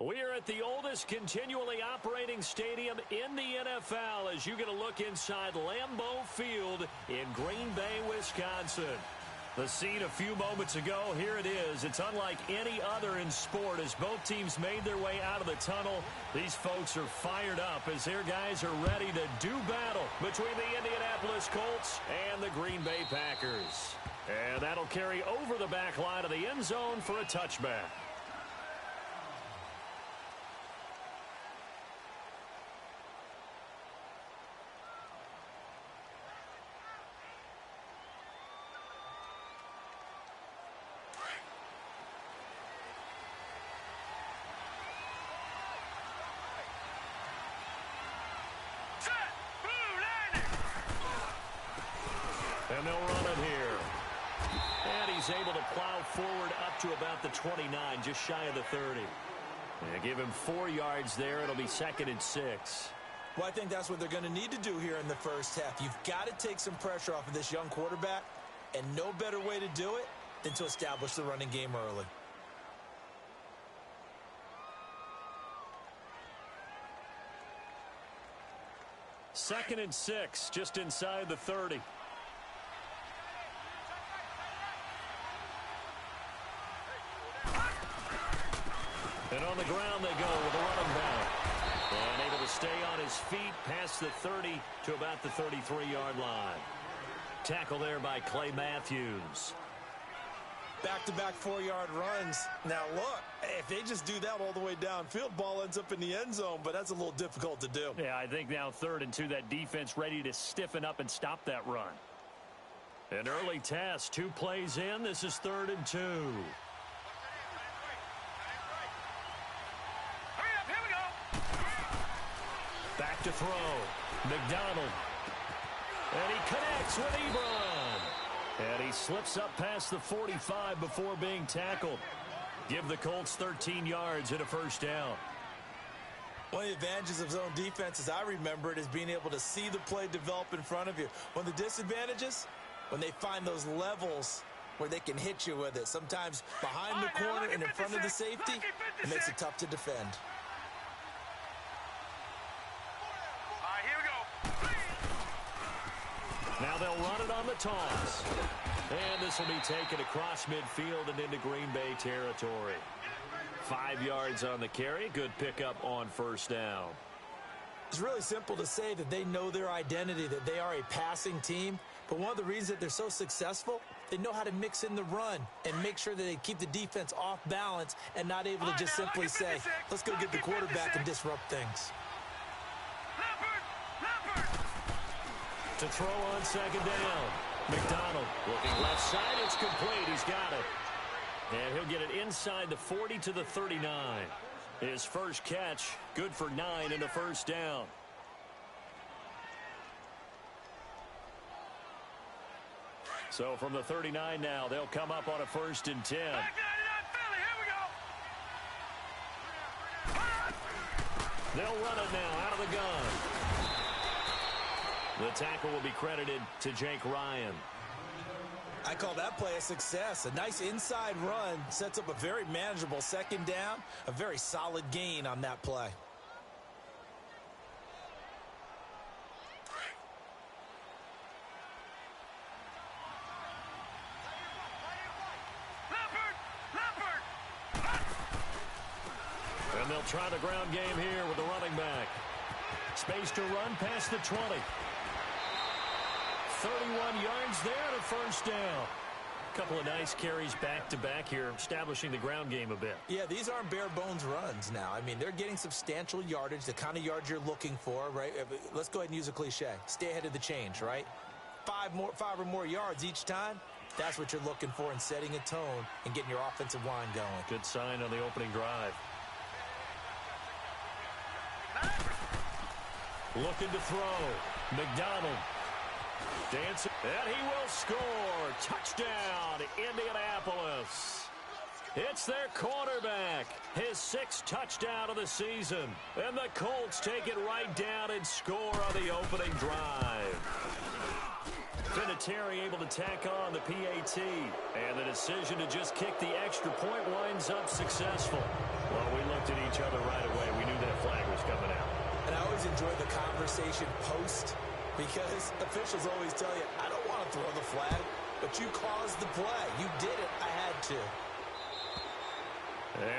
We are at the oldest continually operating stadium in the NFL as you get a look inside Lambeau Field in Green Bay, Wisconsin. The scene a few moments ago, here it is. It's unlike any other in sport as both teams made their way out of the tunnel. These folks are fired up as their guys are ready to do battle between the Indianapolis Colts and the Green Bay Packers. And that'll carry over the back line of the end zone for a touchback. And they'll run it here. And he's able to plow forward up to about the 29, just shy of the 30. And give him 4 yards there. It'll be 2nd and 6. Well, I think that's what they're going to need to do here in the first half. You've got to take some pressure off of this young quarterback, and no better way to do it than to establish the running game early. Second and 6, just inside the 30. And on the ground they go with a running back. And able to stay on his feet past the 30 to about the 33-yard line. Tackle there by Clay Matthews. Back-to-back 4-yard runs. Now, look, if they just do that all the way downfield, ball ends up in the end zone, but that's a little difficult to do. Yeah, I think now 3rd and 2, that defense ready to stiffen up and stop that run. An early test, 2 plays in. This is 3rd and 2. Back to throw. McDonald. And he connects with Ebron. And he slips up past the 45 before being tackled. Give the Colts 13 yards and a first down. One of the advantages of zone defense, as I remember it, is being able to see the play develop in front of you. One of the disadvantages, when they find those levels where they can hit you with it. Sometimes behind the corner and in front of the safety, it makes it tough to defend. Now they'll run it on the toss. And this will be taken across midfield and into Green Bay territory. 5 yards on the carry. Good pickup on first down. It's really simple to say that they know their identity, that they are a passing team. But one of the reasons that they're so successful, they know how to mix in the run and make sure that they keep the defense off balance and not able to just simply say, let's go get the quarterback and disrupt things. To throw on 2nd down. McDonald looking left side. It's complete. He's got it. And he'll get it inside the 40 to the 39. His first catch, good for 9 and a first down. So from the 39 now, they'll come up on a 1st and 10. They'll run it now out of the gun. The tackle will be credited to Jake Ryan. I call that play a success. A nice inside run sets up a very manageable 2nd down. A very solid gain on that play. And they'll try the ground game here with the running back. Space to run past the 20. 31 yards there and a first down. A couple of nice carries back-to-back here, establishing the ground game a bit. Yeah, these aren't bare-bones runs now. I mean, they're getting substantial yardage, the kind of yards you're looking for, right? Let's go ahead and use a cliche. Stay ahead of the change, right? 5 or more yards each time. That's what you're looking for in setting a tone and getting your offensive line going. Good sign on the opening drive. Looking to throw. McDonald. Dancing. And he will score. Touchdown, Indianapolis. It's their quarterback. His 6th touchdown of the season. And the Colts take it right down and score on the opening drive. Vinatieri able to tack on the PAT. And the decision to just kick the extra point winds up successful. Well, we looked at each other right away. We knew that flag was coming out. And I always enjoy the conversation post because officials always tell you, I don't want to throw the flag, but you caused the play. You did it. I had to.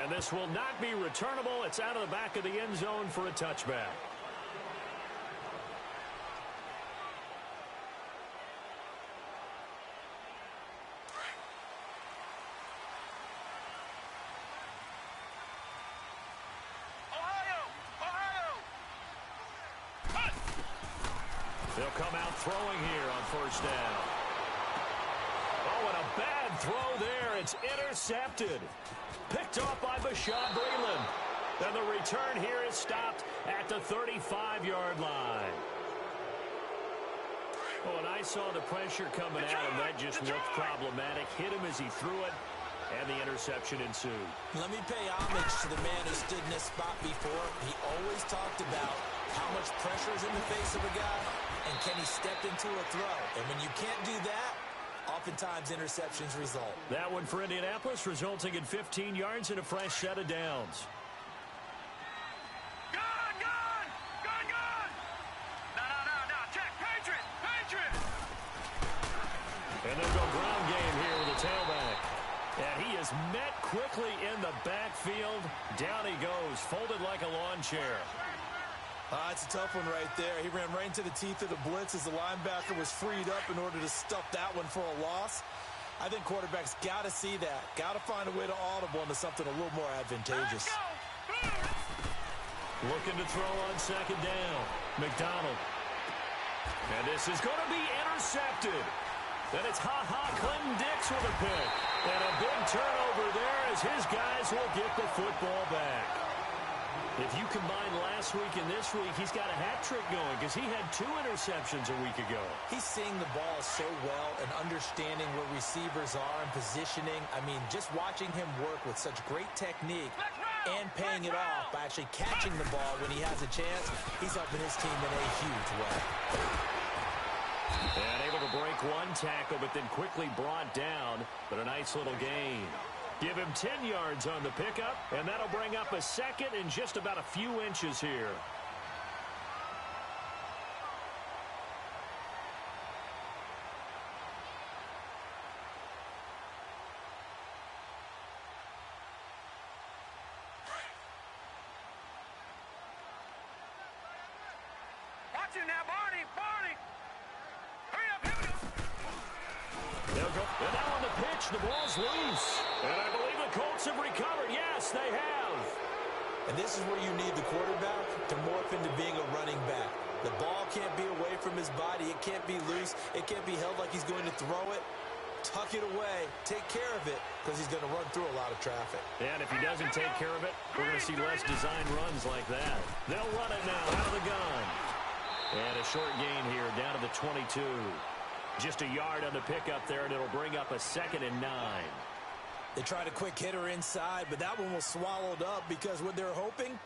And this will not be returnable. It's out of the back of the end zone for a touchback. They'll come out throwing here on first down. Oh, and a bad throw there. It's intercepted. Picked off by Bashaud Breeland. And the return here is stopped at the 35-yard line. Oh, and I saw the pressure coming out, and that just looked problematic. Hit him as he threw it, and the interception ensued. Let me pay homage to the man who stood in this spot before. He always talked about how much pressure is in the face of a guy, and can he step into a throw? And when you can't do that, oftentimes interceptions result. That one for Indianapolis, resulting in 15 yards and a fresh set of downs. And they'll go ground game here with a tailback. And he is met quickly in the backfield. Down he goes, folded like a lawn chair. It's a tough one right there. He ran right into the teeth of the blitz as the linebacker was freed up in order to stuff that one for a loss. I think quarterbacks got to see that. Got to find a way to audible into something a little more advantageous. Looking to throw on second down. McDonald. And this is going to be intercepted. Then it's Clinton Dix with a pick. And a big turnover there as his guys will get the football back. If you combine last week and this week, he's got a hat trick going because he had 2 interceptions a week ago. He's seeing the ball so well and understanding where receivers are and positioning. I mean, just watching him work with such great technique and paying it off by actually catching the ball when he has a chance, he's helping his team in a huge way. And able to break one tackle, but then quickly brought down. But a nice little gain. Give him 10 yards on the pickup, and that'll bring up a second in just about a few inches here. Watch him now, Barney! Hurry up, here we go! They'll go. And now on the pitch, the ball's loose. And I believe the Colts have recovered. Yes, they have. And this is where you need the quarterback to morph into being a running back. The ball can't be away from his body. It can't be loose. It can't be held like he's going to throw it. Tuck it away. Take care of it because he's going to run through a lot of traffic. And if he doesn't take care of it, we're going to see less design runs like that. They'll run it now out of the gun. And a short gain here down to the 22. Just a yard on the pickup there, and it'll bring up a 2nd and 9. They tried a quick hitter inside, but that one was swallowed up because what they're hoping,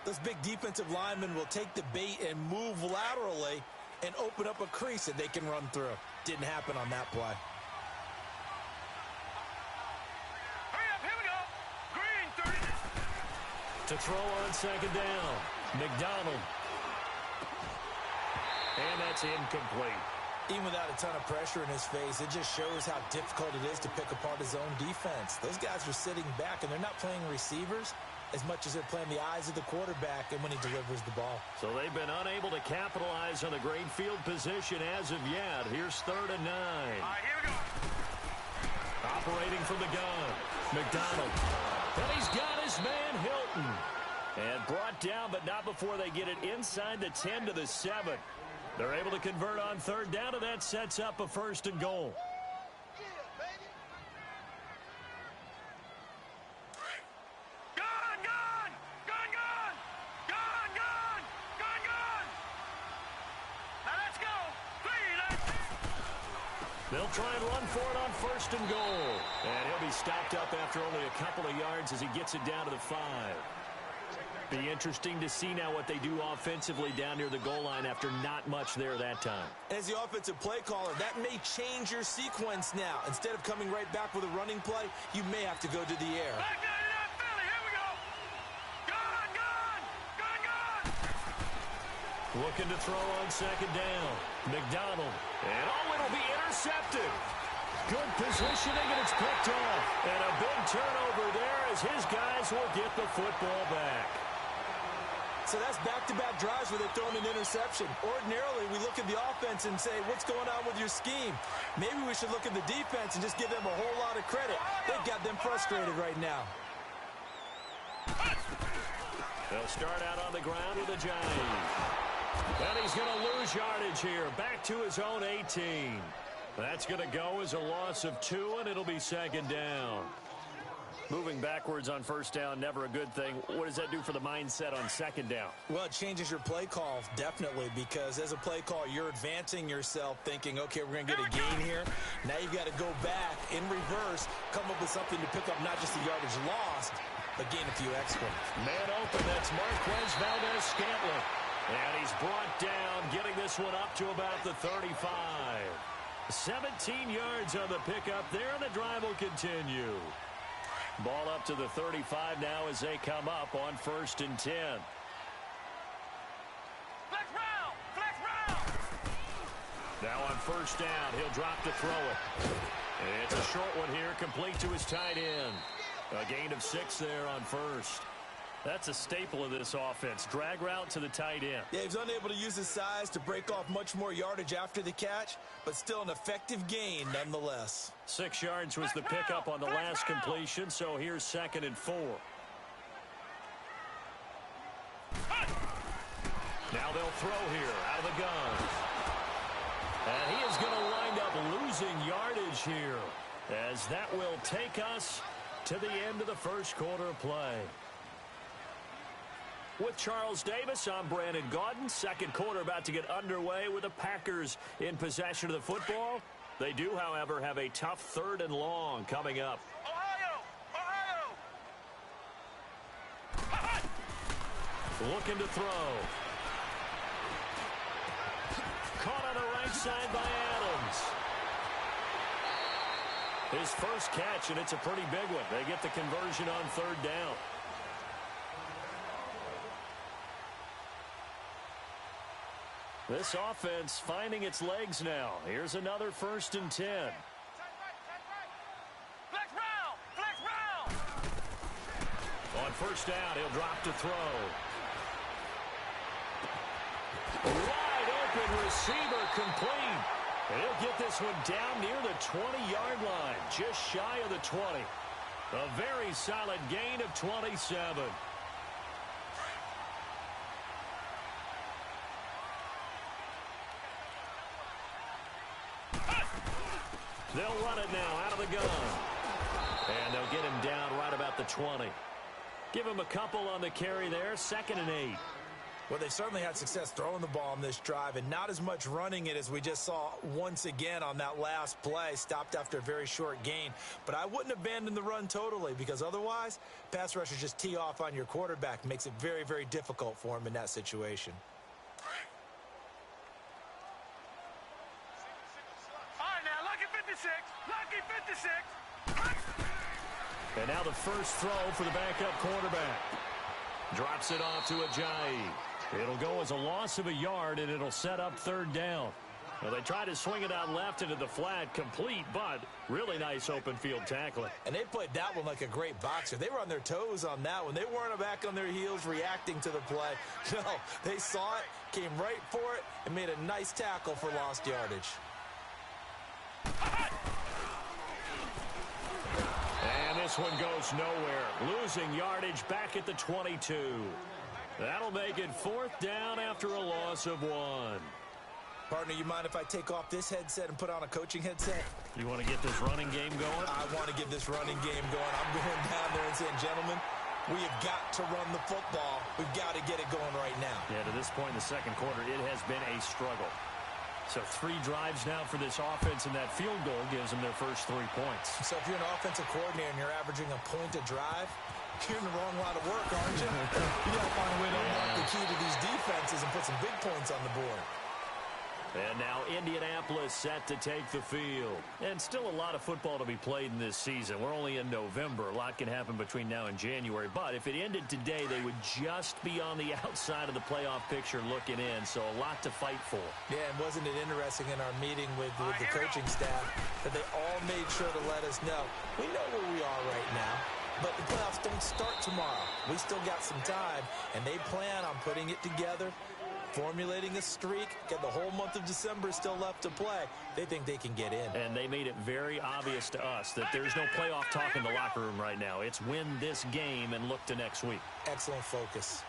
those big defensive linemen will take the bait and move laterally and open up a crease that they can run through. Didn't happen on that play. Hurry up, here we go! Green, 30. To throw on second down, McDonald. And that's incomplete. Even without a ton of pressure in his face, it just shows how difficult it is to pick apart his own defense. Those guys are sitting back, and they're not playing receivers as much as they're playing the eyes of the quarterback and when he delivers the ball. So they've been unable to capitalize on the great field position as of yet. Here's 3rd and 9. All right, here we go. Operating from the gun, McDonald. And he's got his man, Hilton. And brought down, but not before they get it inside the 10 to the 7. They're able to convert on 3rd down, and that sets up a 1st and goal. Now let's go. 3, let's... They'll try and run for it on 1st and goal. And he'll be stopped up after only a couple of yards as he gets it down to the 5. Be interesting to see now what they do offensively down near the goal line after not much there that time. As the offensive play caller, that may change your sequence now. Instead of coming right back with a running play, you may have to go to the air. Back down to that Philly. Here we go. Gone, gone, gone, gone. Looking to throw on second down. McDonald. And it'll be intercepted. Good positioning, and it's picked off. And a big turnover there as his guys will get the football back. So that's back-to-back drives where they've thrown an interception. Ordinarily, we look at the offense and say, what's going on with your scheme? Maybe we should look at the defense and just give them a whole lot of credit. They've got them frustrated right now. They'll start out on the ground with a jive. And he's going to lose yardage here. Back to his own 18. That's going to go as a loss of 2, and it'll be second down. Moving backwards on first down, never a good thing. What does that do for the mindset on second down? Well, it changes your play call, definitely, because as a play call, you're advancing yourself thinking, okay, we're going to get a gain here. Now you've got to go back in reverse, come up with something to pick up not just the yardage lost, but gain a few extra. Man open, that's Marquez Valdez-Scantling. And he's brought down, getting this one up to about the 35. 17 yards on the pickup there, and the drive will continue. Ball up to the 35 now as they come up on 1st and 10. Flex round, flex round. Now on first down, he'll drop to throw it. It's a short one here, complete to his tight end. A gain of 6 there on first. That's a staple of this offense. Drag route to the tight end. Yeah, he's unable to use his size to break off much more yardage after the catch, but still an effective gain nonetheless. 6 yards was the pickup on the last completion, so here's 2nd and 4. Now they'll throw here out of the gun. And he is going to wind up losing yardage here, as that will take us to the end of the first quarter of play. With Charles Davis, I'm Brandon Gaudin. Second quarter about to get underway with the Packers in possession of the football. They do, however, have a tough 3rd and long coming up. Ohio! Looking to throw. Caught on the right side by Adams. His first catch, and it's a pretty big one. They get the conversion on 3rd down. This offense finding its legs now. Here's another 1st and 10. Flex round, flex round. On first down, he'll drop to throw. Wide open receiver complete. And he'll get this one down near the 20-yard line, just shy of the 20. A very solid gain of 27. They'll run it now out of the gun. And they'll get him down right about the 20. Give him a couple on the carry there, 2nd and 8. Well, they certainly had success throwing the ball on this drive, and not as much running it as we just saw once again on that last play. Stopped after a very short gain. But I wouldn't abandon the run totally, because otherwise, pass rushers just tee off on your quarterback. Makes it very, very difficult for him in that situation. All right, now, lucky 56. Lucky 56. And now the first throw for the backup quarterback. Drops it off to Ajayi. It'll go as a loss of a yard, and it'll set up 3rd down. Well, they tried to swing it out left into the flat, complete, but really nice open field tackling. And they played that one like a great boxer. They were on their toes on that one. They weren't back on their heels reacting to the play. No, they saw it, came right for it, and made a nice tackle for lost yardage. And this one goes nowhere. Losing yardage back at the 22. That'll make it 4th down after a loss of 1. Partner, you mind if I take off this headset and put on a coaching headset? You want to get this running game going? I want to get this running game going. I'm going down there and saying, gentlemen, we have got to run the football. We've got to get it going right now. Yeah, to this point in the second quarter, it has been a struggle. So 3 drives now for this offense, and that field goal gives them their first 3 points. So if you're an offensive coordinator and you're averaging a point a drive, You're in the wrong line of work, aren't you? You got to find a way to unlock the key to these defenses and put some big points on the board. And now Indianapolis set to take the field. And still a lot of football to be played in this season. We're only in November. A lot can happen between now and January. But if it ended today, they would just be on the outside of the playoff picture looking in. So a lot to fight for. Yeah, and wasn't it interesting in our meeting with the coaching staff that they all made sure to let us know, we know where we are right now, but the playoffs don't start tomorrow. We still got some time, and they plan on putting it together, formulating a streak, got the whole month of December still left to play. They think they can get in. And they made it very obvious to us that there's no playoff talk in the locker room right now. It's win this game and look to next week. Excellent focus.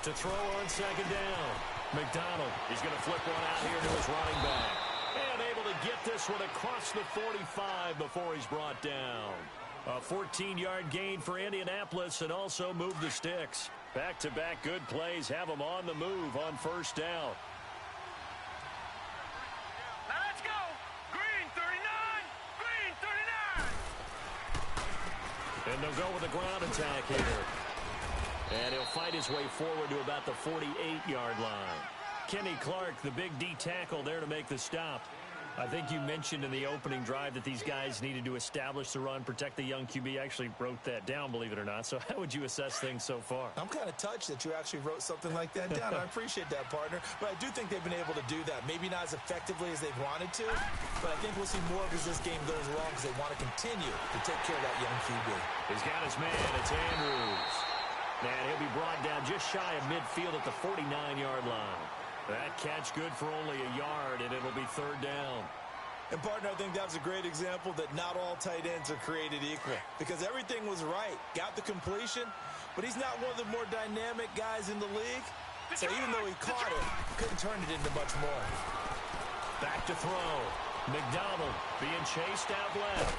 To throw on second down. McDonald, he's going to flip one out here to his running back. And able to get this one across the 45 before he's brought down. A 14-yard gain for Indianapolis and also move the sticks. Back-to-back good plays have them on the move on first down. Now let's go. Green 39. Green 39. And they'll go with a ground attack here. And he'll fight his way forward to about the 48-yard line. Kenny Clark, the big D tackle there to make the stop. I think you mentioned in the opening drive that these guys needed to establish the run, protect the young QB. I actually wrote that down, believe it or not. So how would you assess things so far? I'm kind of touched that you actually wrote something like that down. I appreciate that, partner. But I do think they've been able to do that. Maybe not as effectively as they've wanted to, but I think we'll see more as this game goes along because they want to continue to take care of that young QB. He's got his man. It's Andrews. And he'll be brought down just shy of midfield at the 49-yard line. That catch good for only a yard, and it'll be third down. And, partner, I think that was a great example that not all tight ends are created equal because everything was right. Got the completion, but he's not one of the more dynamic guys in the league. So even though he caught it, couldn't turn it into much more. Back to throw. McDonald being chased out left.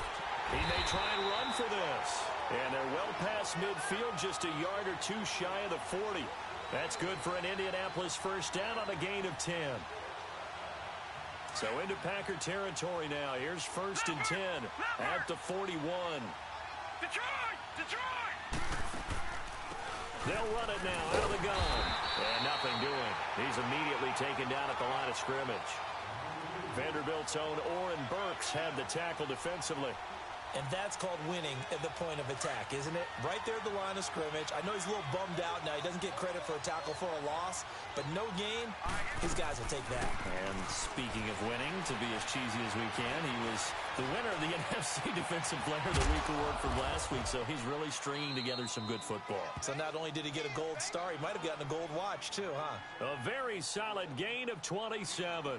He may try and run for this. And they're well past midfield, just a yard or two shy of the 40. That's good for an Indianapolis first down on a gain of 10. So into Packer territory now. Here's first and 10 at the 41. Detroit! Detroit! They'll run it now out of the gun. And nothing doing. He's immediately taken down at the line of scrimmage. Vanderbilt's own Oren Burks had the tackle defensively. And that's called winning at the point of attack, isn't it? Right there at the line of scrimmage. I know he's a little bummed out now. He doesn't get credit for a tackle for a loss, but no gain, his guys will take that. And speaking of winning, to be as cheesy as we can, he was the winner of the NFC Defensive Player of the Week award from last week, so he's really stringing together some good football. So not only did he get a gold star, he might have gotten a gold watch too, huh? A very solid gain of 27.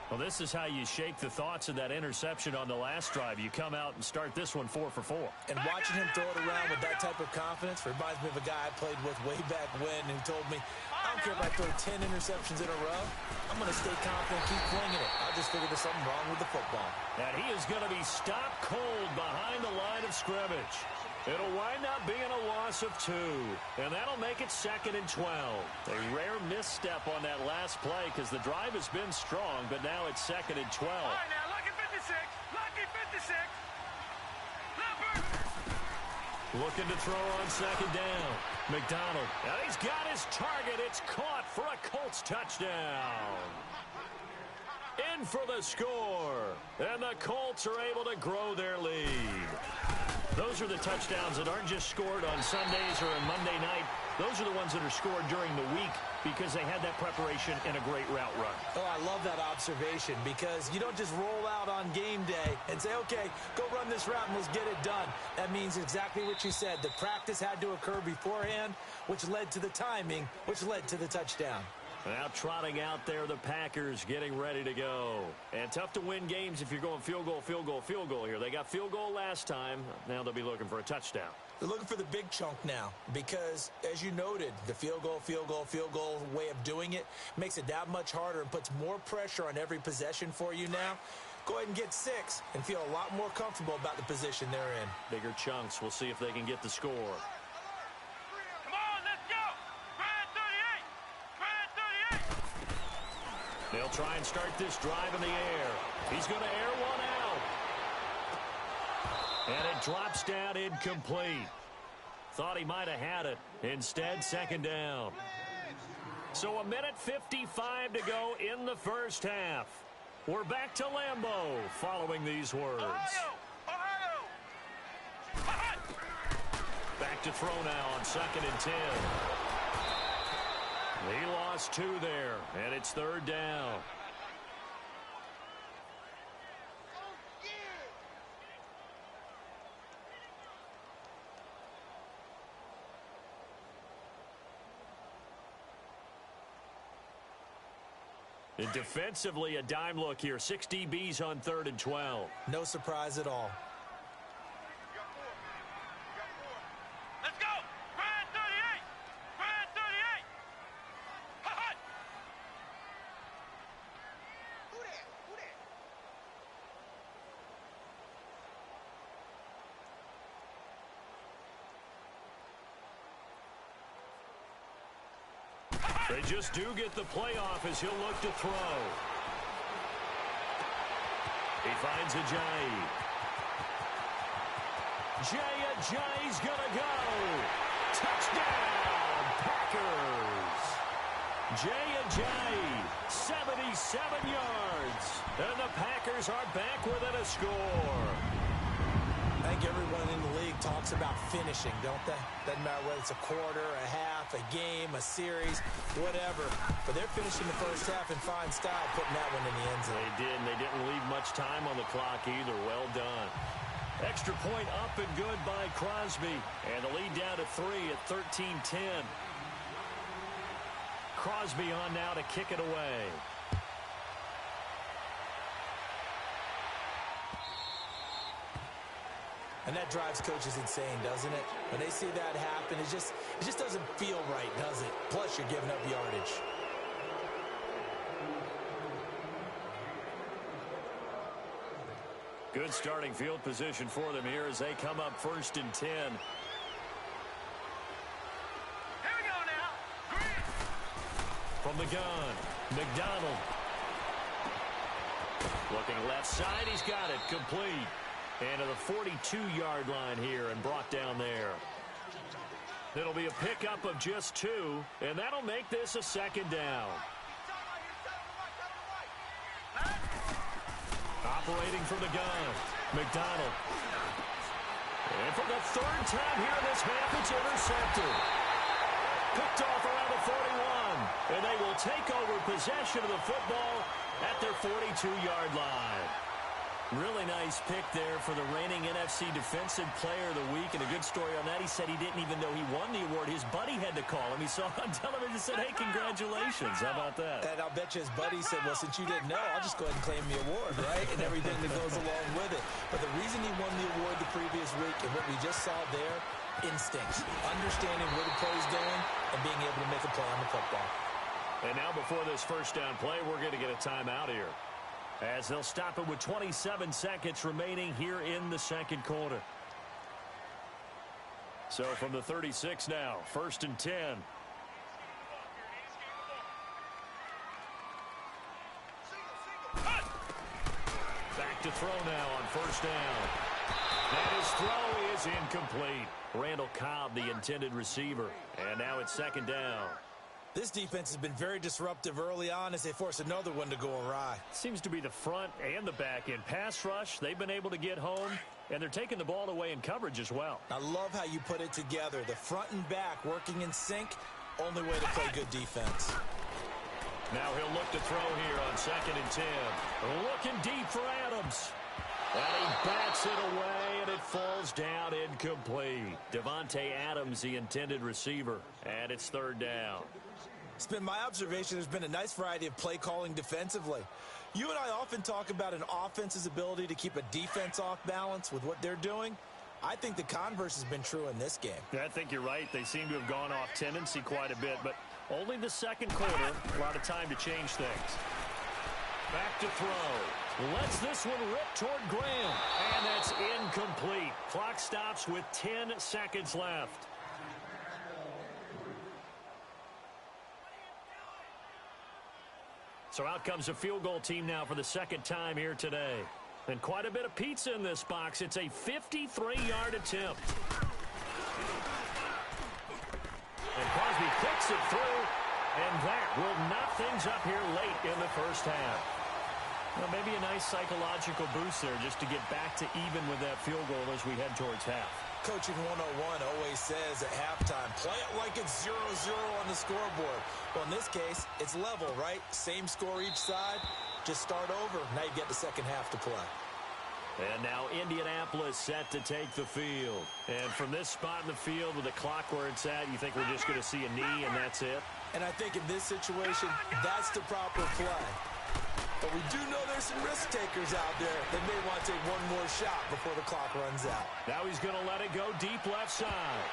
Well, this is how you shake the thoughts of that interception on the last drive. You come out and start this one 4 for 4. And watching him throw it around with that type of confidence reminds me of a guy I played with way back when who told me, I don't care if I throw 10 interceptions in a row. I'm going to stay confident, keep flinging it. I just figured there's something wrong with the football. And he is going to be stopped cold behind the line of scrimmage. It'll wind up being a loss of 2, and that'll make it second and 12. A rare misstep on that last play because the drive has been strong, but now it's second and 12. All right, now, lucky 56. Lucky 56. Leopard. Looking to throw on second down. McDonald. Now he's got his target. It's caught for a Colts touchdown. In for the score. And the Colts are able to grow their lead. Those are the touchdowns that aren't just scored on Sundays or on Monday night. Those are the ones that are scored during the week because they had that preparation and a great route run. Oh, I love that observation because you don't just roll out on game day and say, okay, go run this route and let's get it done. That means exactly what you said. The practice had to occur beforehand, which led to the timing, which led to the touchdown. Now trotting out there, the Packers getting ready to go. And tough to win games if you're going field goal, field goal, field goal here. They got field goal last time. Now they'll be looking for a touchdown. They're looking for the big chunk now because, as you noted, the field goal way of doing it makes it that much harder and puts more pressure on every possession for you now. Go ahead and get 6 and feel a lot more comfortable about the position they're in. Bigger chunks. We'll see if they can get the score. Come on, let's go. Grand 38. Grand 38. They'll try and start this drive in the air. He's going to air one out. And it drops down incomplete. Thought he might have had it. Instead, second down. So 1:55 to go in the first half. We're back to Lambeau following these words. Ohio! Back to throw now on 2nd and 10. He lost 2 there, and it's 3rd down. And defensively, a dime look here. 6 DBs on 3rd and 12. No surprise at all. Let's go! Grind 38! Grind 38! Hot! Who that? Who that? They just do get the playoff as he'll look to throw. He finds Ajayi. Ajayi's gonna go. Touchdown, Packers. Ajayi, 77 yards. And the Packers are back within a score. I think everyone in the league talks about finishing, don't they? Doesn't matter whether it's a quarter, a half, a game, a series, whatever. But they're finishing the first half in fine style, putting that one in the end zone. They did, and they didn't leave much time on the clock either. Well done. Extra point up and good by Crosby. And the lead down to 3 at 13-10. Crosby on now to kick it away. And that drives coaches insane, doesn't it? When they see that happen, it just doesn't feel right, does it? Plus, you're giving up yardage. Good starting field position for them here as they come up 1st and 10. Here we go now. Green. From the gun, McDonald. Looking left side, he's got it, complete. And to the 42-yard line here and brought down there. It'll be a pickup of just 2, and that'll make this a 2nd down. Operating from the gun, McDonald. And for the 3rd time here in this half, it's intercepted. Picked off around the 41, and they will take over possession of the football at their 42-yard line. Really nice pick there for the reigning NFC Defensive Player of the Week. And a good story on that, he said he didn't even know he won the award. His buddy had to call him. He saw it on television and said, hey, congratulations. How about that? And I'll bet you his buddy said, well, since you didn't know, I'll just go ahead and claim the award, right? And everything that goes along with it. But the reason he won the award the previous week and what we just saw there, instinct. Understanding where the play's going and being able to make a play on the football. And now before this first down play, we're going to get a timeout here, as they'll stop it with 27 seconds remaining here in the 2nd quarter. So from the 36 now, 1st and 10. Back to throw now on 1st down. And his throw is incomplete. Randall Cobb, the intended receiver. And now it's 2nd down. This defense has been very disruptive early on as they force another one to go awry. Seems to be the front and the back end. Pass rush, they've been able to get home, and they're taking the ball away in coverage as well. I love how you put it together. The front and back working in sync, only way to play good defense. Now he'll look to throw here on 2nd and 10. Looking deep for Adams. And he bats it away, and it falls down incomplete. Devontae Adams, the intended receiver, and it's 3rd down. It's been my observation there's been a nice variety of play calling defensively. You and I often talk about an offense's ability to keep a defense off balance with what they're doing. I think the converse has been true in this game. I think you're right. They seem to have gone off tendency quite a bit, but only the 2nd quarter. A lot of time to change things. Back to throw. Lets this one rip toward Graham. And that's incomplete. Clock stops with 10 seconds left. So out comes a field goal team now for the 2nd time here today. And quite a bit of pizza in this box. It's a 53-yard attempt. And Crosby kicks it through, and that will knock things up here late in the first half. Well, maybe a nice psychological boost there just to get back to even with that field goal as we head towards half. Coaching 101 always says at halftime, play it like it's 0-0 on the scoreboard. Well, in this case, it's level, right? Same score each side. Just start over. Now you get the second half to play. And now Indianapolis set to take the field. And from this spot in the field with the clock where it's at, you think we're just going to see a knee and that's it? And I think in this situation, that's the proper play. But we do know there's some risk takers out there that may want to take one more shot before the clock runs out. Now he's going to let it go deep left side.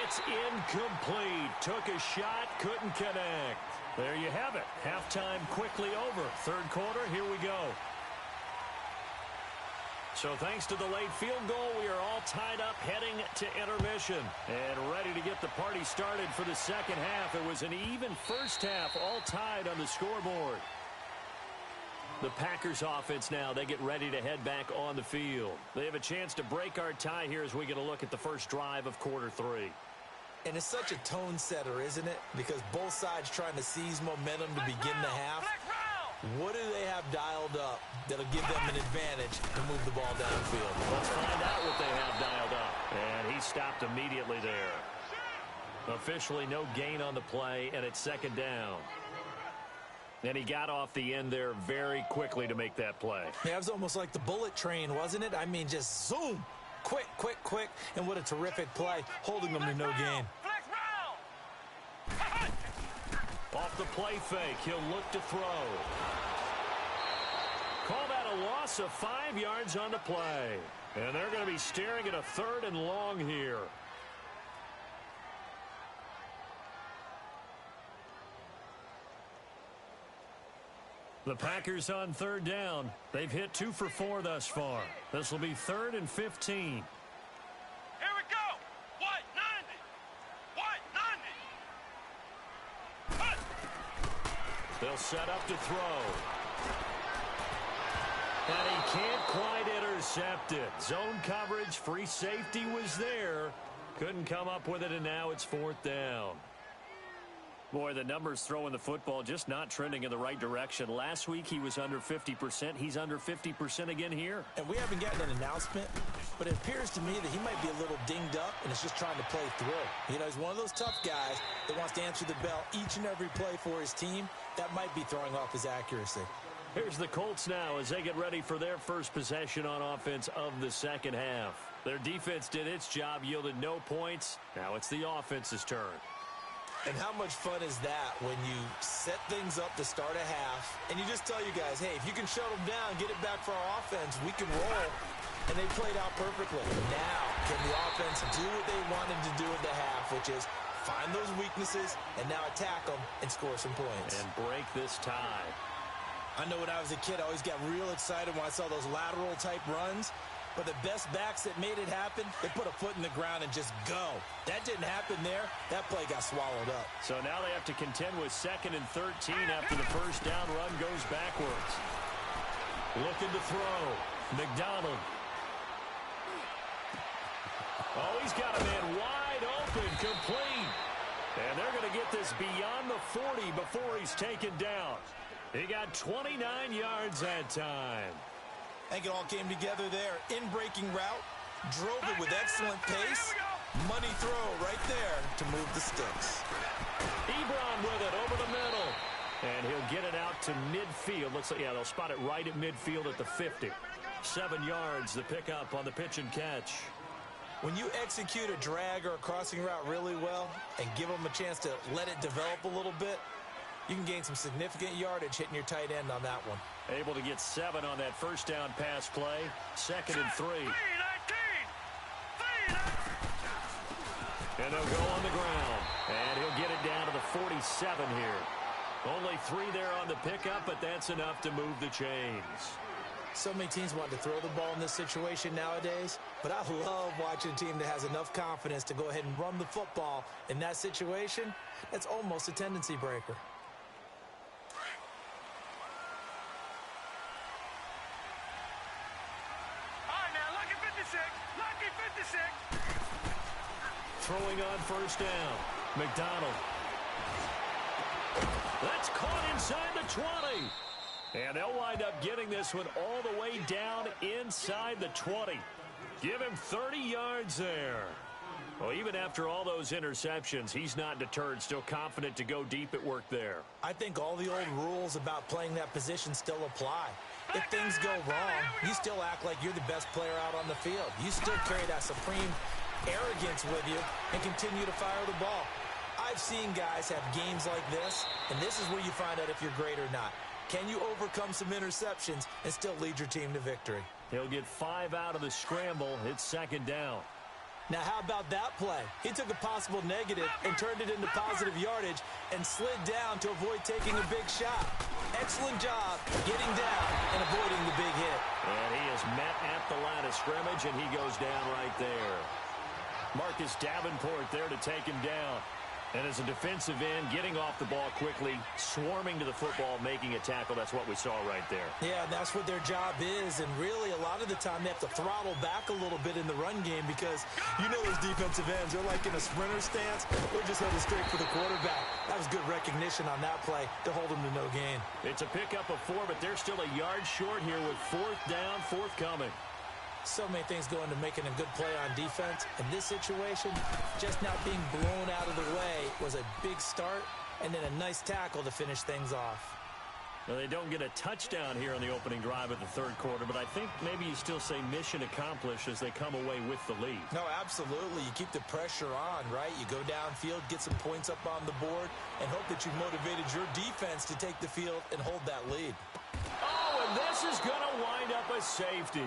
It's incomplete. Took a shot, couldn't connect. There you have it. Halftime quickly over. Third quarter, here we go. So thanks to the late field goal, we are all tied up heading to intermission. And ready to get the party started for the second half. It was an even first half, all tied on the scoreboard. The Packers offense now, they get ready to head back on the field. They have a chance to break our tie here as we get a look at the first drive of quarter three. And it's such a tone setter, isn't it? Because both sides trying to seize momentum to begin the half. What do they have dialed up that'll give them an advantage to move the ball downfield? Let's find out what they have dialed up. And he stopped immediately there. Officially no gain on the play, and it's second down. And he got off the end there very quickly to make that play. Yeah, it was almost like the bullet train, wasn't it? I mean, just zoom. Quick, quick, quick. And what a terrific play, holding them to no gain. Off the play fake, he'll look to throw. Call that a loss of 5 yards on the play. And they're going to be staring at a third and long here. The Packers on third down. They've hit 2 for 4 thus far. This will be 3rd and 15. Here we go. What? 90. What? 90. They'll set up to throw. And he can't quite intercept it. Zone coverage, free safety was there. Couldn't come up with it, and now it's 4th down. Boy, the numbers throwing the football just not trending in the right direction. Last week he was under 50%. He's under 50% again here. And we haven't gotten an announcement, but it appears to me that he might be a little dinged up and is just trying to play through. You know, he's one of those tough guys that wants to answer the bell each and every play for his team. That might be throwing off his accuracy. Here's the Colts now as they get ready for their first possession on offense of the second half. Their defense did its job, yielded no points. Now it's the offense's turn. And how much fun is that when you set things up to start a half and you just tell you guys, hey, if you can shut them down, get it back for our offense, we can roll. And they played out perfectly. Now, can the offense do what they wanted to do at the half, which is find those weaknesses and now attack them and score some points. And break this tie. I know when I was a kid, I always got real excited when I saw those lateral type runs. But the best backs that made it happen, they put a foot in the ground and just go. That didn't happen there. That play got swallowed up. So now they have to contend with 2nd and 13 after the first down run goes backwards. Looking to throw. McDonald. Oh, he's got a man wide open, complete. And they're going to get this beyond the 40 before he's taken down. He got 29 yards that time. I think it all came together there. In-breaking route, drove it with excellent pace. Money throw right there to move the sticks. Ebron with it over the middle. And he'll get it out to midfield. Looks like, yeah, they'll spot it right at midfield at the 50. 7 yards, the pickup on the pitch and catch. When you execute a drag or a crossing route really well and give them a chance to let it develop a little bit, you can gain some significant yardage hitting your tight end on that one. Able to get 7 on that first down pass play. 2nd and 3. And they'll go on the ground. And he'll get it down to the 47 here. Only 3 there on the pickup, but that's enough to move the chains. So many teams want to throw the ball in this situation nowadays, but I love watching a team that has enough confidence to go ahead and run the football in that situation. That's almost a tendency breaker. throwing on first down. McDonald. That's caught inside the 20. And they'll wind up getting this one all the way down inside the 20. Give him 30 yards there. Well, even after all those interceptions, he's not deterred, still confident to go deep at work there. I think all the old rules about playing that position still apply. If things go wrong, you still act like you're the best player out on the field. You still carry that supreme arrogance with you and continue to fire the ball. I've seen guys have games like this, and this is where you find out if you're great or not. Can you overcome some interceptions and still lead your team to victory? He'll get 5 out of the scramble. It's second down. Now, how about that play? He took a possible negative and turned it into positive yardage and slid down to avoid taking a big shot. Excellent job getting down and avoiding the big hit. And he is met at the line of scrimmage, and he goes down right there. Marcus Davenport there to take him down. And as a defensive end, getting off the ball quickly, swarming to the football, making a tackle, that's what we saw right there. Yeah, that's what their job is, and really a lot of the time they have to throttle back a little bit in the run game because you know those defensive ends, they're like in a sprinter stance, they're just headed straight for the quarterback. That was good recognition on that play to hold them to no gain. It's a pickup of 4, but they're still a yard short here with 4th down, forthcoming. So many things go into making a good play on defense. In this situation, just not being blown out of the way was a big start and then a nice tackle to finish things off. Well, they don't get a touchdown here on the opening drive of the third quarter, but I think maybe you still say mission accomplished as they come away with the lead. No, absolutely. You keep the pressure on, right? You go downfield, get some points up on the board, and hope that you've motivated your defense to take the field and hold that lead. Oh, and this is going to wind up a safety.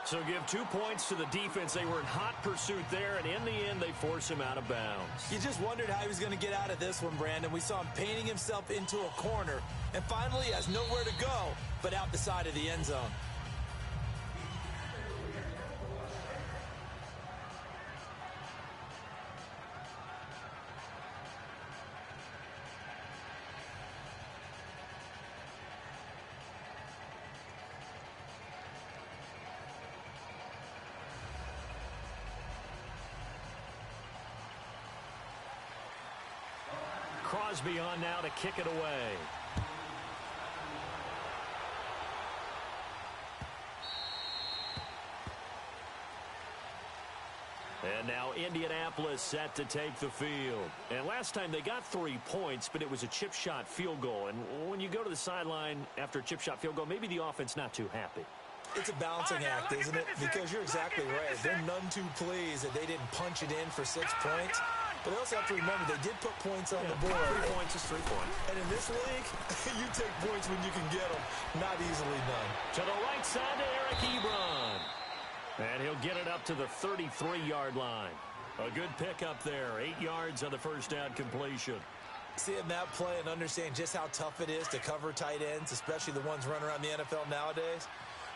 So give 2 points to the defense. They were in hot pursuit there, and in the end, they force him out of bounds. You just wondered how he was going to get out of this one, Brandon. We saw him painting himself into a corner, and finally has nowhere to go but out the side of the end zone. Crosby on now to kick it away. And now Indianapolis set to take the field. And last time they got 3 points, but it was a chip shot field goal. And when you go to the sideline after a chip shot field goal, maybe the offense not too happy. It's a balancing act, isn't it? Because you're exactly right. They're none too pleased that they didn't punch it in for 6 points. But they also have to remember they did put points on the board. 3 points is 3 points. And in this league, you take points when you can get them. Not easily done. To the right side to Eric Ebron. And he'll get it up to the 33-yard line. A good pickup there. 8 yards on the first down completion. Seeing that play and understanding just how tough it is to cover tight ends, especially the ones running around the NFL nowadays,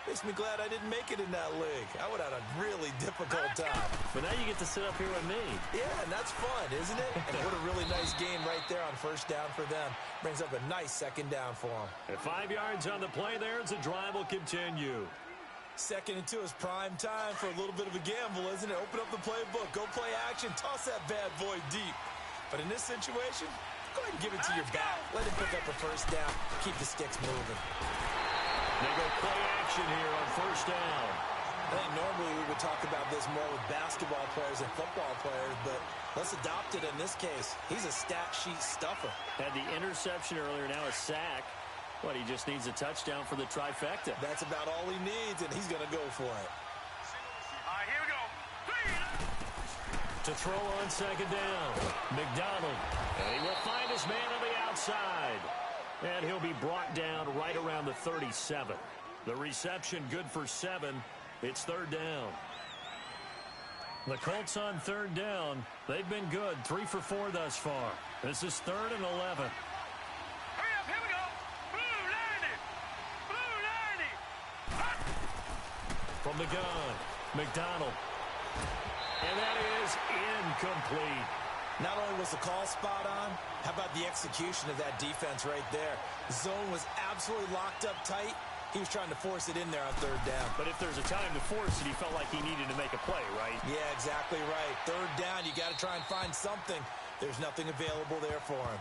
makes me glad I didn't make it in that league. I would have had a really difficult time. But now you get to sit up here with me. Yeah, and that's fun, isn't it? And what a really nice game right there on first down for them. Brings up a nice second down for them. At 5 yards on the play there, the drive will continue. 2nd and 2 is prime time for a little bit of a gamble, isn't it? Open up the playbook, go play action, toss that bad boy deep. But in this situation, go ahead and give it to your back. Let him pick up a first down. Keep the sticks moving. They go play action here on first down. I think normally we would talk about this more with basketball players and football players, but let's adopt it in this case. He's a stat sheet stuffer. Had the interception earlier, now a sack. But he just needs a touchdown for the trifecta. That's about all he needs, and he's going to go for it. All right, here we go. To throw on second down, McDonald. And he will find his man on the outside. And he'll be brought down right around the 37. The reception good for 7. It's third down. The Colts on third down. They've been good. 3 for 4 thus far. This is 3rd and 11. Hurry up, here we go. Blue 90. Blue 90. From the gun, McDonald. And that is incomplete. Not only was the call spot on, how about the execution of that defense right there? The zone was absolutely locked up tight, He was trying to force it in there on third down. But if there's a time to force it, he felt like he needed to make a play, right? Yeah, exactly right. Third down, you got to try and find something. There's nothing available there for him.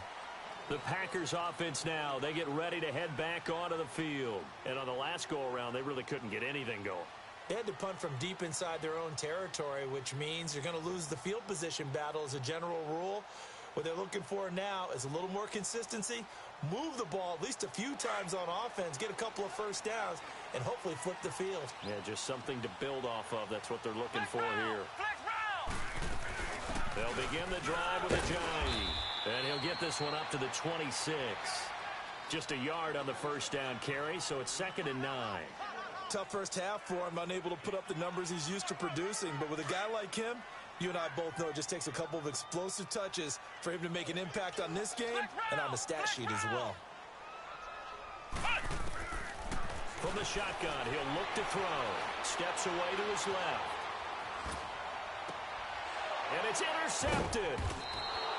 The Packers offense now, they get ready to head back onto the field. And on the last go-around, they really couldn't get anything going. They had to punt from deep inside their own territory, which means you're going to lose the field position battle as a general rule. What they're looking for now is a little more consistency, move the ball at least a few times on offense, get a couple of first downs, and hopefully flip the field. Yeah, just something to build off of. That's what they're looking for here. They'll begin the drive with a giant. And he'll get this one up to the 26. Just a yard on the first down carry, so it's 2nd and 9. Tough first half for him, unable to put up the numbers he's used to producing. But with a guy like him, you and I both know it just takes a couple of explosive touches for him to make an impact on this game and on the stat sheet as well. From the shotgun, he'll look to throw. Steps away to his left. And it's intercepted.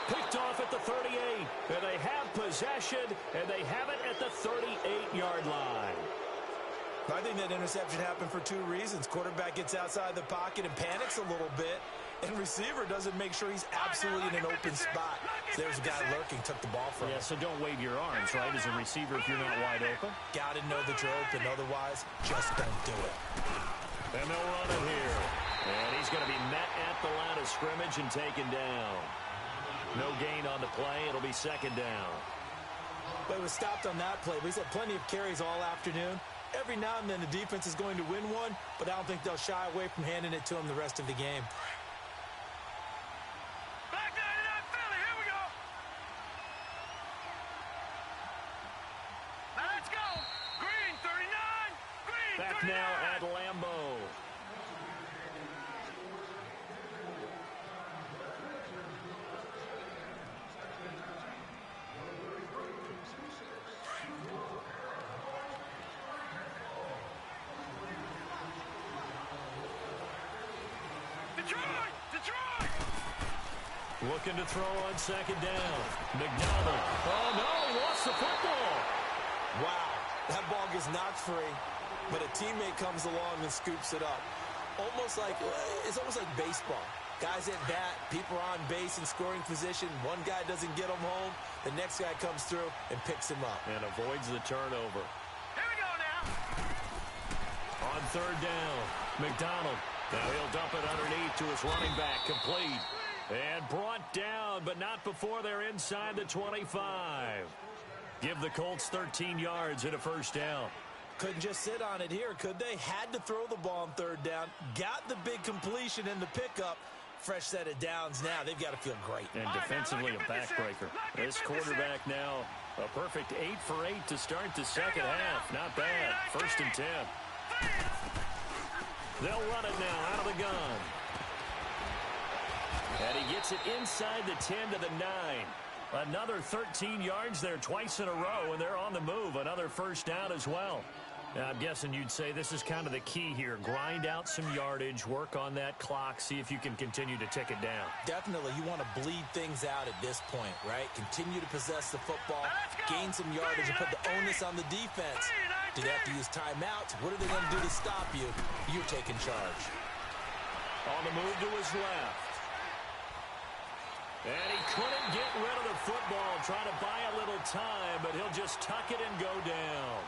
Picked off at the 38. And they have possession, and they have it at the 38-yard line. I think that interception happened for two reasons. Quarterback gets outside the pocket and panics a little bit, and receiver doesn't make sure he's absolutely in an open spot. So there's a guy lurking, took the ball from him. Yeah, so don't wave your arms, right, as a receiver if you're not wide open. Got to know that you're open, otherwise just don't do it. And they'll run it here. And he's going to be met at the line of scrimmage and taken down. No gain on the play. It'll be 2nd down. But he was stopped on that play. But he's had plenty of carries all afternoon. Every now and then the defense is going to win one, but I don't think they'll shy away from handing it to him the rest of the game. Back 99 Philly, here we go. Now let's go. Green 39. Green 39. Back now at Lambeau. Detroit! Looking to throw on 2nd down. McDonald. Oh, no, he lost the football. Wow, that ball gets knocked free, but a teammate comes along and scoops it up. It's almost like baseball. Guys at bat, people are on base in scoring position. One guy doesn't get him home. The next guy comes through and picks him up. And avoids the turnover. Here we go now. On 3rd down, McDonald. Now he'll dump it underneath to his running back, complete. And brought down, but not before they're inside the 25. Give the Colts 13 yards and a first down. Couldn't just sit on it here, could they? Had to throw the ball on 3rd down. Got the big completion in the pickup. Fresh set of downs now. They've got to feel great. And defensively a backbreaker. This quarterback now a perfect 8 for 8 to start the second half. Not bad. 1st and 10. They'll run it now out of the gun. And he gets it inside the 10 to the 9. Another 13 yards there twice in a row, and they're on the move. Another first down as well. Now, I'm guessing you'd say this is kind of the key here. Grind out some yardage, work on that clock, see if you can continue to tick it down. Definitely. You want to bleed things out at this point, right? Continue to possess the football, gain some yardage, and put the onus on the defense. Do they have to use timeouts? What are they going to do to stop you? You're taking charge. On the move to his left. And he couldn't get rid of the football, trying to buy a little time, but he'll just tuck it and go down.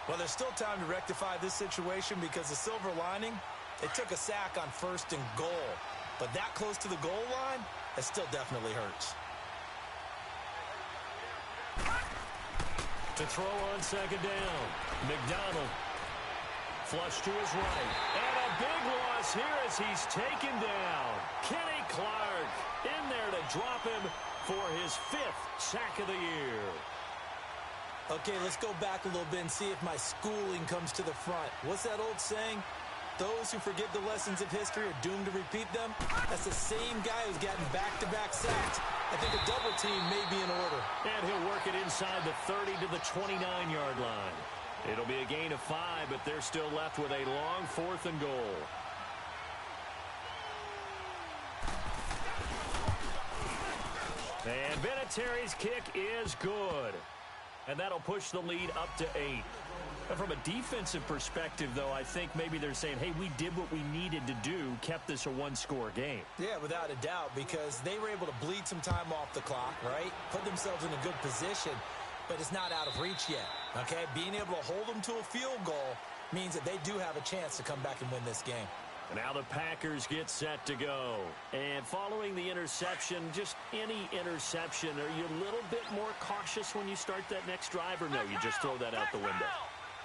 Well, there's still time to rectify this situation because the silver lining, they took a sack on 1st and goal. But that close to the goal line, that still definitely hurts. To throw on 2nd down, McDonald. Flush to his right. And a big loss here as he's taken down. Kenny Clark in there to drop him for his 5th sack of the year. Okay, let's go back a little bit and see if my schooling comes to the front. What's that old saying? Those who forget the lessons of history are doomed to repeat them. That's the same guy who's gotten back-to-back sacks. I think a double team may be in order. And he'll work it inside the 30 to the 29-yard line. It'll be a gain of 5, but they're still left with a long 4th and goal. And Vinatieri's kick is good. And that'll push the lead up to 8. And from a defensive perspective, though, I think maybe they're saying, hey, we did what we needed to do, kept this a one-score game. Yeah, without a doubt, because they were able to bleed some time off the clock, right? Put themselves in a good position, but it's not out of reach yet, okay? Being able to hold them to a field goal means that they do have a chance to come back and win this game. Now the Packers get set to go. And following the interception, just any interception, are you a little bit more cautious when you start that next drive, or no, you just throw that out the window?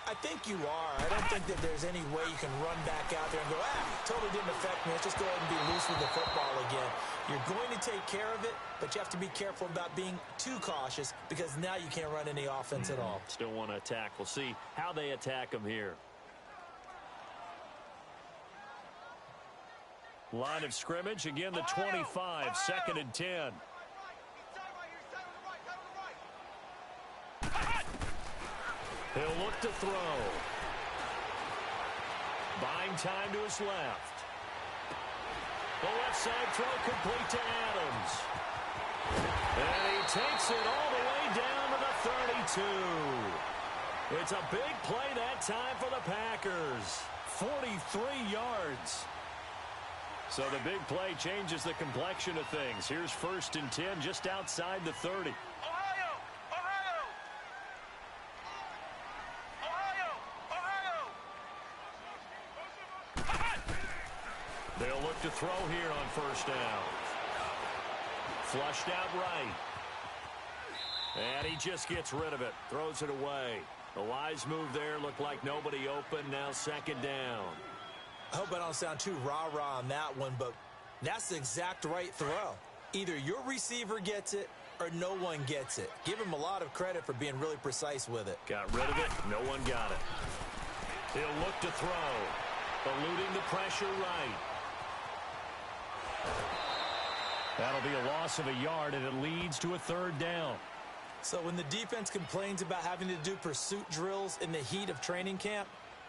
I think you are. I don't think that there's any way you can run back out there and go, totally didn't affect me. Let's just go ahead and be loose with the football again. You're going to take care of it, but you have to be careful about being too cautious because now you can't run any offense at all. Still want to attack. We'll see how they attack them here. Line of scrimmage, again the 25, 2nd and 10. He'll look to throw. Buying time to his left. The left side throw complete to Adams. And he takes it all the way down to the 32. It's a big play that time for the Packers. 43 yards. So the big play changes the complexion of things. Here's 1st and 10 just outside the 30. They'll look to throw here on 1st down. Flushed out right. And he just gets rid of it. Throws it away. A wise move there. Looked like nobody open. Now 2nd down. I hope I don't sound too rah-rah on that one, but that's the exact right throw. Either your receiver gets it or no one gets it. Give him a lot of credit for being really precise with it. Got rid of it. No one got it. He'll look to throw. Eluding the pressure right. That'll be a loss of a yard, and it leads to a 3rd down. So when the defense complains about having to do pursuit drills in the heat of training camp,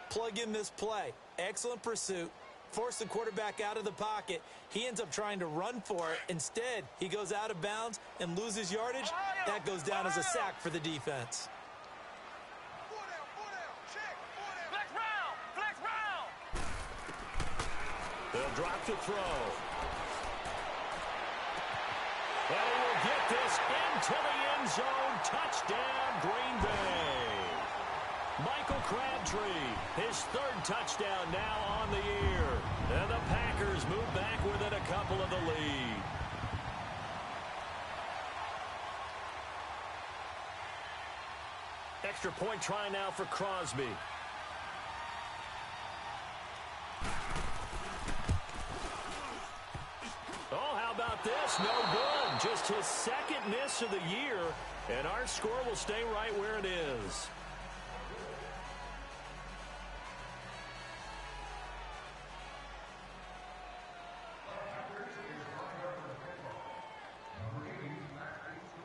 plug in this play. Excellent pursuit. Force the quarterback out of the pocket. He ends up trying to run for it. Instead, he goes out of bounds and loses yardage. That goes down as a sack for the defense. They'll drop to throw. And he will get this into the end zone. Touchdown, Green Bay. Michael Crabtree, his 3rd touchdown now on the year. And the Packers move back within a couple of the lead. Extra point try now for Crosby. Oh, how about this? No good. Just his 2nd miss of the year. And our score will stay right where it is.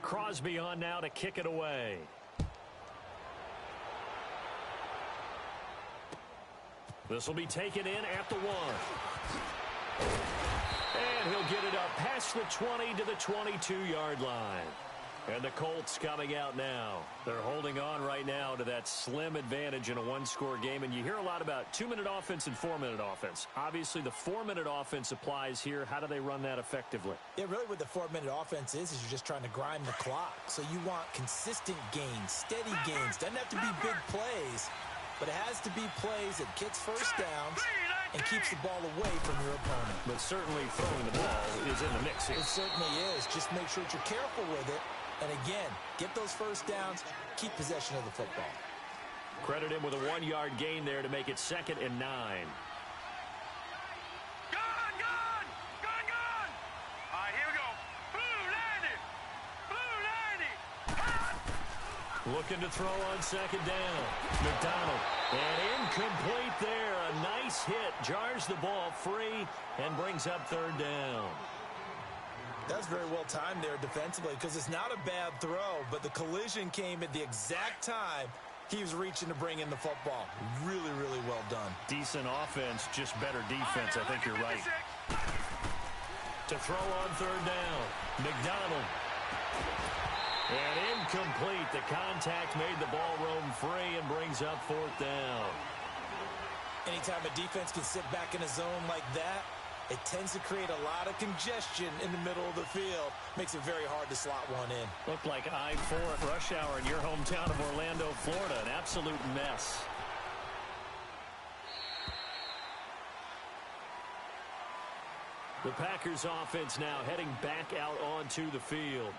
Crosby on now to kick it away. This will be taken in at the 1. And he'll get it up past the 20 to the 22-yard line. And the Colts coming out now. They're holding on right now to that slim advantage in a one-score game. And you hear a lot about 2-minute offense and 4-minute offense. Obviously, the 4-minute offense applies here. How do they run that effectively? Yeah, really what the 4-minute offense is you're just trying to grind the clock. So you want consistent gains, steady gains. Doesn't have to be big plays, but it has to be plays that gets 1st downs and keeps the ball away from your opponent. But certainly throwing the ball is in the mix here. It certainly is. Just make sure that you're careful with it. And again, get those 1st downs, keep possession of the football. Credit him with a 1-yard gain there to make it 2nd and 9. Gun! All right, here we go. Blue 90! Looking to throw on 2nd down. McDonald. And incomplete there. A nice hit. Jars the ball free and brings up 3rd down. That's very well timed there defensively because it's not a bad throw, but the collision came at the exact time he was reaching to bring in the football. Really, really well done. Decent offense, just better defense. I think you're right. To throw on 3rd down. McDonald. And incomplete. The contact made the ball roam free and brings up fourth down. Anytime a defense can sit back in a zone like that, it tends to create a lot of congestion in the middle of the field. Makes it very hard to slot one in. Looked like I-4 at rush hour in your hometown of Orlando, Florida. An absolute mess. The Packers offense now heading back out onto the field.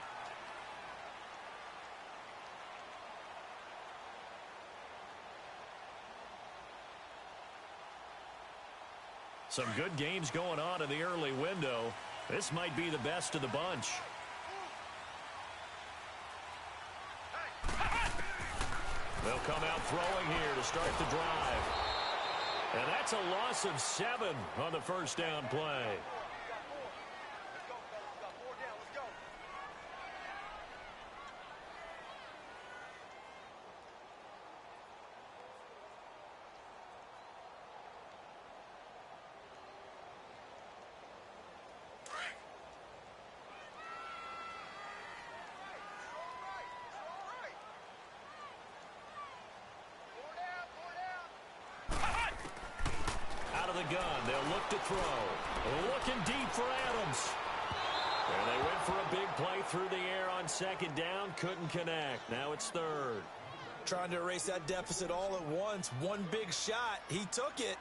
Some good games going on in the early window. This might be the best of the bunch. They'll come out throwing here to start the drive. And that's a loss of 7 on the first down play. Gun. They'll look to throw. Looking deep for Adams. And they went for a big play through the air on second down. Couldn't connect. Now it's third. Trying to erase that deficit all at once. One big shot. He took it.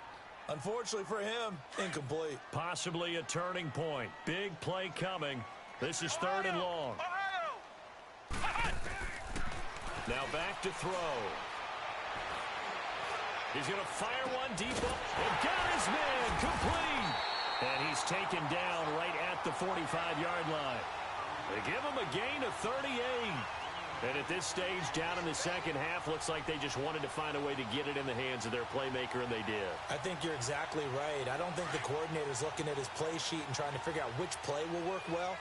Unfortunately for him, incomplete. Possibly a turning point. Big play coming. This is third and long. Now back to throw. He's going to fire one deep up. And got his man complete. And he's taken down right at the 45-yard line. They give him a gain of 38. And at this stage, down in the second half, looks like they just wanted to find a way to get it in the hands of their playmaker, and they did. I think you're exactly right. I don't think the coordinator's looking at his play sheet and trying to figure out which play will work well.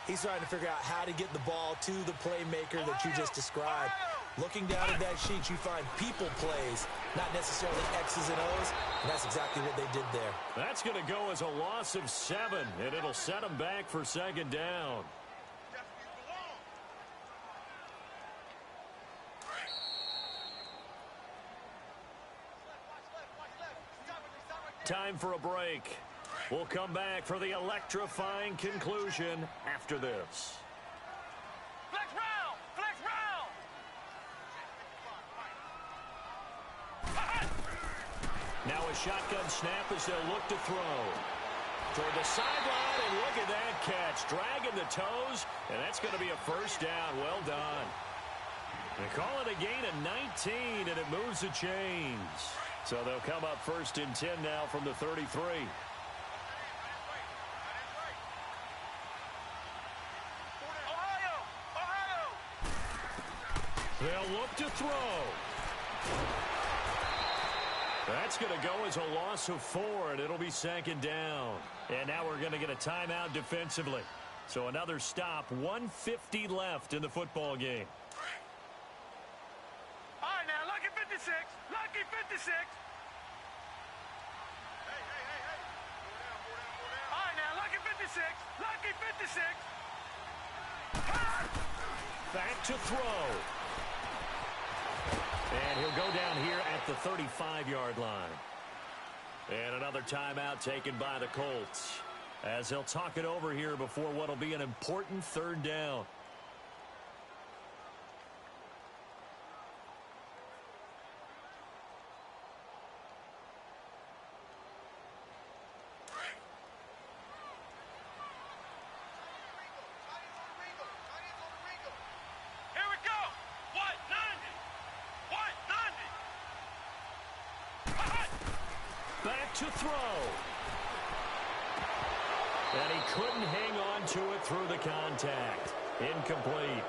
He's trying to figure out how to get the ball to the playmaker that you just described. Looking down at that sheet, you find people plays, not necessarily X's and O's, and that's exactly what they did there. That's going to go as a loss of 7, and it'll set them back for second down. Time for a break. We'll come back for the electrifying conclusion after this. Flex round! Flex round! Now a shotgun snap as they'll look to throw. Toward the sideline, and look at that catch. Dragging the toes, and that's going to be a first down. Well done. They call it a gain of 19, and it moves the chains. So they'll come up first and 10 now from the 33. They'll look to throw. That's going to go as a loss of 4, and it'll be second down. And now we're going to get a timeout defensively. So another stop, 1:50 left in the football game. All right, now, lucky 56. Lucky 56. Hey. All right, now, lucky 56. Lucky 56. Back to throw. And he'll go down here at the 35-yard line. And another timeout taken by the Colts, as they'll talk it over here before what will be an important third down. To throw. And he couldn't hang on to it through the contact. Incomplete.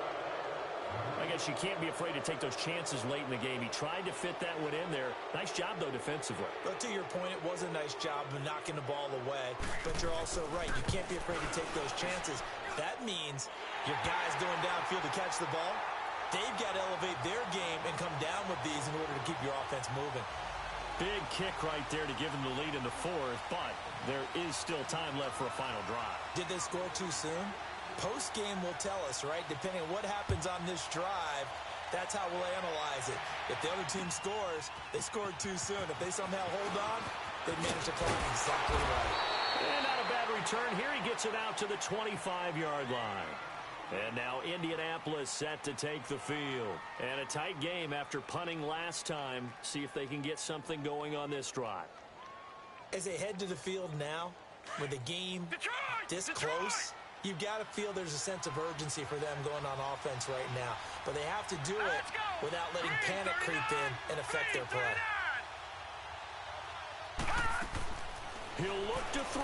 I guess you can't be afraid to take those chances late in the game. He tried to fit that one in there. Nice job, though, defensively. But to your point, it was a nice job of knocking the ball away. But you're also right. You can't be afraid to take those chances. That means your guys going downfield to catch the ball, they've got to elevate their game and come down with these in order to keep your offense moving. Big kick right there to give them the lead in the fourth, but there is still time left for a final drive. Did they score too soon? Post-game will tell us, right? Depending on what happens on this drive, that's how we'll analyze it. If the other team scores, they scored too soon. If they somehow hold on, they manage to clock exactly right. And not a bad return here. He gets it out to the 25-yard line. And now Indianapolis set to take the field. And a tight game after punting last time. See if they can get something going on this drive. As they head to the field now, with the game this close, you've got to feel there's a sense of urgency for them going on offense right now. But they have to do it without letting panic creep in and affect their play. He'll look to throw.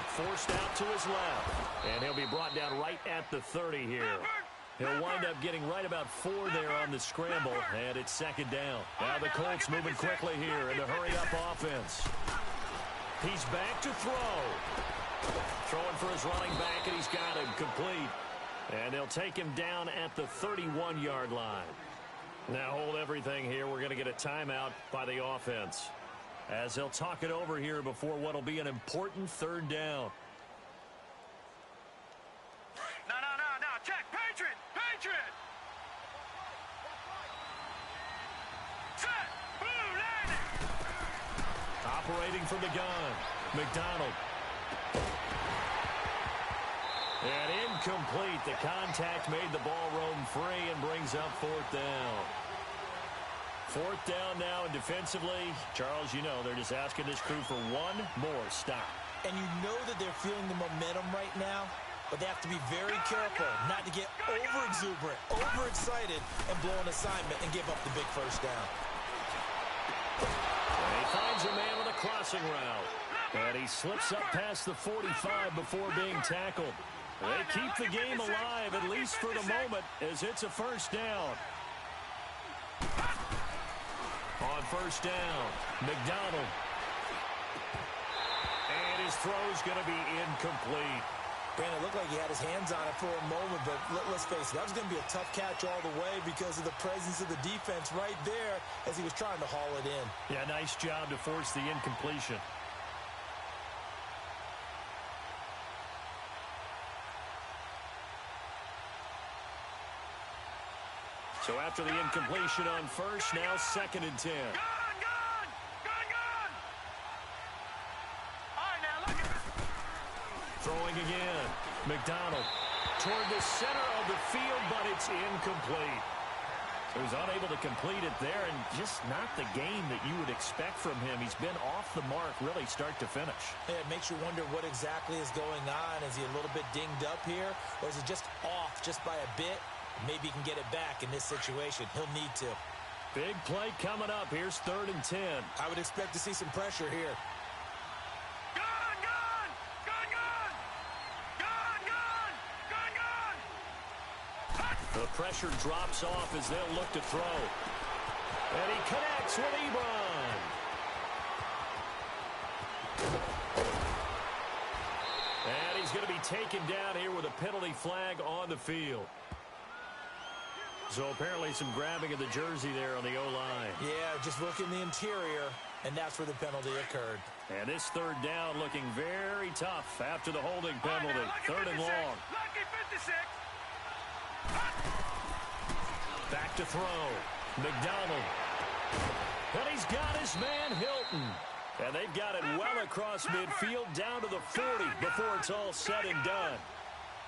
Forced out to his left. And he'll be brought down right at the 30 here. He'll wind up getting right about 4 there on the scramble, and it's second down. Now the Colts moving quickly here in the hurry-up offense. He's back to throw. Throwing for his running back, and he's got him complete. And they'll take him down at the 31-yard line. Now hold everything here. We're going to get a timeout by the offense, as they'll talk it over here before what will be an important third down. No. Check. Patriot. Set. Blue landing. Operating from the gun, McDonald. And incomplete. The contact made the ball roam free and brings up fourth down. Fourth down now, and defensively, Charles, you know, they're just asking this crew for one more stop. And you know that they're feeling the momentum right now, but they have to be very careful not to get over-exuberant, overexcited, and blow an assignment and give up the big first down. And he finds a man with a crossing route. And he slips up past the 45 before being tackled. They keep the game alive, at least for the moment, as it's a first down. On first down, McDonald. And his throw's going to be incomplete. Brandon, it looked like he had his hands on it for a moment, but let's face it, that was going to be a tough catch all the way because of the presence of the defense right there as he was trying to haul it in. Yeah, nice job to force the incompletion. So after the incompletion on first, now 2nd and 10. Gun. All right, now look at it. Throwing again. McDonald toward the center of the field, but it's incomplete. So he's unable to complete it there, and just not the game that you would expect from him. He's been off the mark really start to finish. Yeah, it makes you wonder what exactly is going on. Is he a little bit dinged up here, or is it just off just by a bit? Maybe he can get it back in this situation. He'll need to. Big play coming up. Here's 3rd and 10. I would expect to see some pressure here. The pressure drops off as they'll look to throw. And he connects with Ebron. And he's going to be taken down here with a penalty flag on the field. So apparently some grabbing of the jersey there on the O-line. Yeah, just look in the interior, and that's where the penalty occurred. And this 3rd down looking very tough after the holding penalty. 3rd and long. Lucky 56. Back to throw. McDonald. And he's got his man Hilton. And they've got it well across midfield down to the 40 before it's all said and done.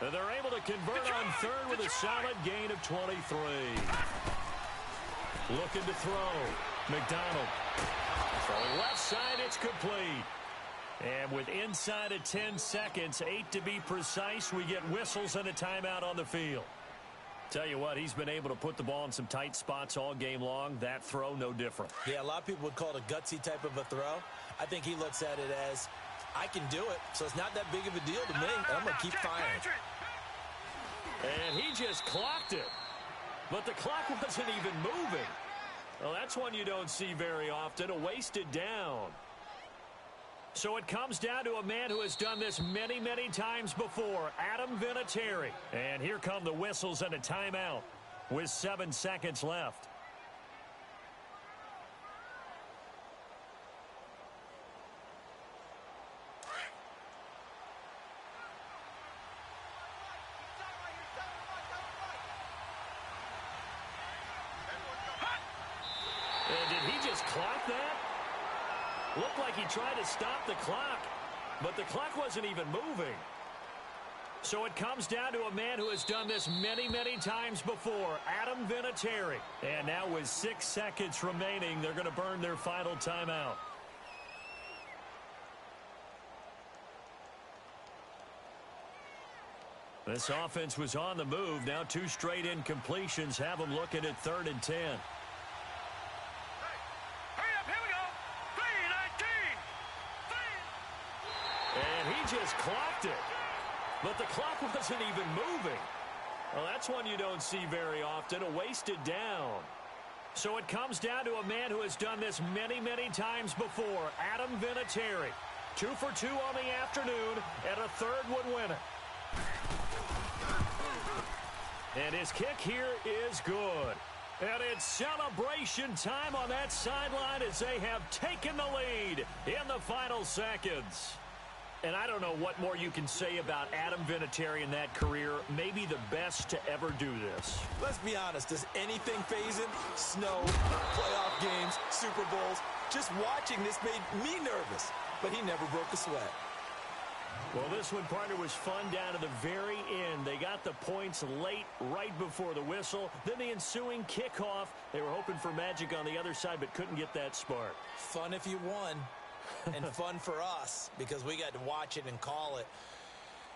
And they're able to convert on 3rd with a solid gain of 23. Looking to throw. McDonald. Throwing left side, it's complete. And with inside of 10 seconds, 8 to be precise, we get whistles and a timeout on the field. Tell you what, he's been able to put the ball in some tight spots all game long. That throw, no different. Yeah, a lot of people would call it a gutsy type of a throw. I think he looks at it as, I can do it, so it's not that big of a deal to me, and I'm going to keep firing. And he just clocked it. But the clock wasn't even moving. Well, that's one you don't see very often, a wasted down. So it comes down to a man who has done this many, many times before, Adam Vinatieri. And here come the whistles and a timeout with 7 seconds left. just clock that? Looked like he tried to stop the clock, but the clock wasn't even moving. So it comes down to a man who has done this many, many times before, Adam Vinatieri. And now with 6 seconds remaining, they're going to burn their final timeout. This offense was on the move. Now 2 straight incompletions have them looking at 3rd and 10. Hurry up, here we go. 3:19. And he just clocked it. But the clock wasn't even moving. Well, that's one you don't see very often, a wasted down. So it comes down to a man who has done this many, many times before, Adam Vinatieri. 2 for 2 on the afternoon, and a 3rd would win it. And his kick here is good. And it's celebration time on that sideline as they have taken the lead in the final seconds. And I don't know what more you can say about Adam Vinatieri in that career. Maybe the best to ever do this. Let's be honest. Does anything faze him? Snow, playoff games, Super Bowls. Just watching this made me nervous. But he never broke a sweat. Well, this one, partner, was fun down to the very end. They got the points late, right before the whistle. Then the ensuing kickoff. They were hoping for magic on the other side, but couldn't get that spark. Fun if you won. And fun for us because we got to watch it and call it.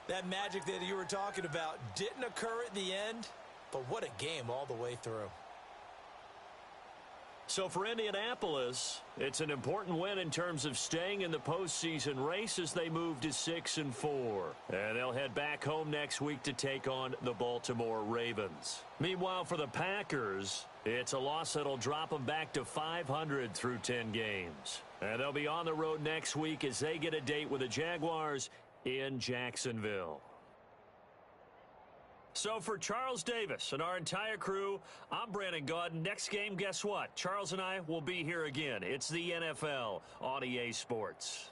That magic that you were talking about didn't occur at the end, but what a game all the way through. So for Indianapolis, it's an important win in terms of staying in the postseason race as they move to 6-4. And they'll head back home next week to take on the Baltimore Ravens. Meanwhile, for the Packers, it's a loss that'll drop them back to 500 through 10 games. And they'll be on the road next week as they get a date with the Jaguars in Jacksonville. So for Charles Davis and our entire crew, I'm Brandon Gaudin. Next game, guess what? Charles and I will be here again. It's the NFL on EA Sports.